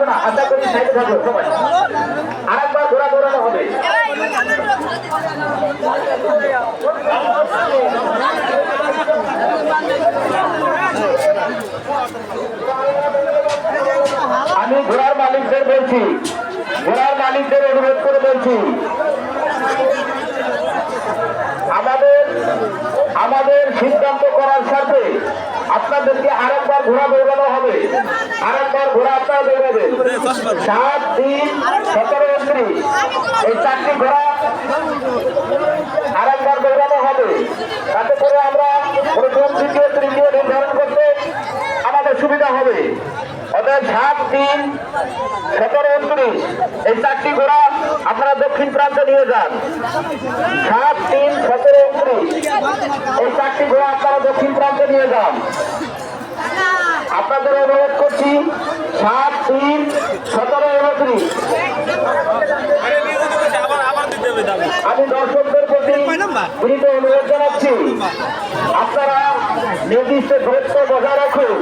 থাকবে না, আশা করি সাইডে থাকবে সবাই। আরেকবার ঘোরা দৌড়ানো হবে। আমি ঘোড়ার মালিকদের বলছি, ঘোড়ার মালিকদের অনুরোধ করে বলছি, আমাদের সিদ্ধান্ত করার সাথে আপনাদেরকে আরেকবার ঘোড়া দৌড়ানো হবে। আরেকবার ঘোড়া আপনারা দৌড়াবেন। 7, 3, 17, 29 এই 4টি ঘোড়া আরেকবার দৌড়ানো হবে। তাতে করে আমরা প্রথম, দ্বিতীয়, তৃতীয় নির্ধারণ করতে আমাদের সুবিধা হবে। অতএব 7, 3, 17, 29 এই 4টি ঘোড়া আপনারা দক্ষিণ প্রান্তে নিয়ে যান। 7, 3, 17, 29 এই 4টি ঘোড়া আপনারা দক্ষিণ প্রান্তে নিয়ে যান। আপনাদের অনুরোধ করছি 7, 3, 17, 29 আমি দর্শকদের প্রতি বিনীত অনুরোধ জানাচ্ছি, আপনারা নির্দিষ্ট দূরত্ব বজায় রাখুন।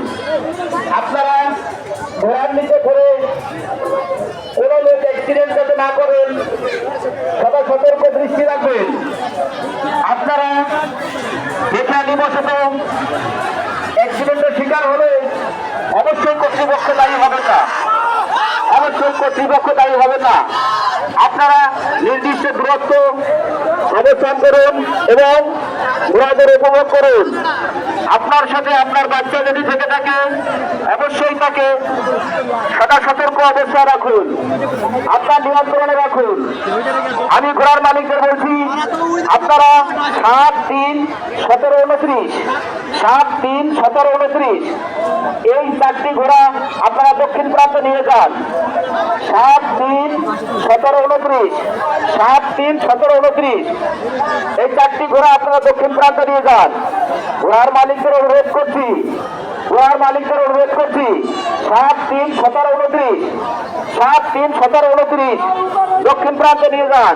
আপনারা ঘোড়ার নিচে করে কোনো লোক অ্যাক্সিডেন্ট যাতে না করেন সবাই সতর্ক দৃষ্টি রাখবেন। আপনারা বেকারিবশত অ্যাক্সিডেন্টের শিকার হলে অবশ্যই কর্তৃপক্ষ দায়ী হবে না, অবশ্যই কর্তৃপক্ষ দায়ী হবে না। আপনারা নির্দিষ্ট দূরত্ব অবস্থান করুন এবং ঘোড়াদের উপভোগ করুন। আপনার সাথে আপনার বাচ্চা যদি থেকে থাকে অবশ্যই তাকে সদা সতর্ক অবস্থায় রাখুন, আপনার নিয়ন্ত্রণে রাখুন। আমি ঘোড়ার মালিকদের বলছি, আপনারা 7, 3, 17, 29 7, 3, 17, 29 এই 4টি ঘোড়া আপনারা দক্ষিণ প্রান্তে নিয়ে যান। 7, 3, 17, 29 7, 3, 17, 29 এই 4টি ঘোড়া আপনারা দক্ষিণ প্রান্তে নিয়ে যান। ঘোড়ার মালিকদের অনুরোধ করছি, ঘোড়ার মালিকদের অনুরোধ করছি 7, 3, 17, 29 7, 3, 17, 29 দক্ষিণ প্রান্তে নিয়ে যান।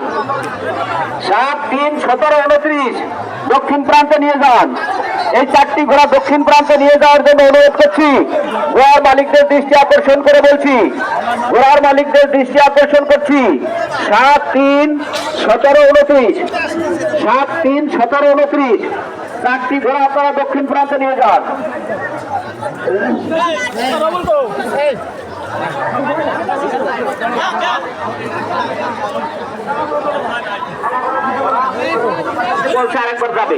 7, 3, 17, 29 দক্ষিণ প্রান্তে নিয়ে যান। এই 4টি ঘোড়া দক্ষিণ প্রান্তে নিয়ে যাওয়ার জন্য অনুরোধ করছি। ঘোড়ার মালিকদের দৃষ্টি আকর্ষণ করে বলছি, ঘোড়ার মালিকদের দৃষ্টি আকর্ষণ করছি 7, 3, 17, 29 7, 3, 17, 29 4টি ঘোড়া আপনারা দক্ষিণ প্রান্তে নিয়ে যান। আরেকবার যাবে।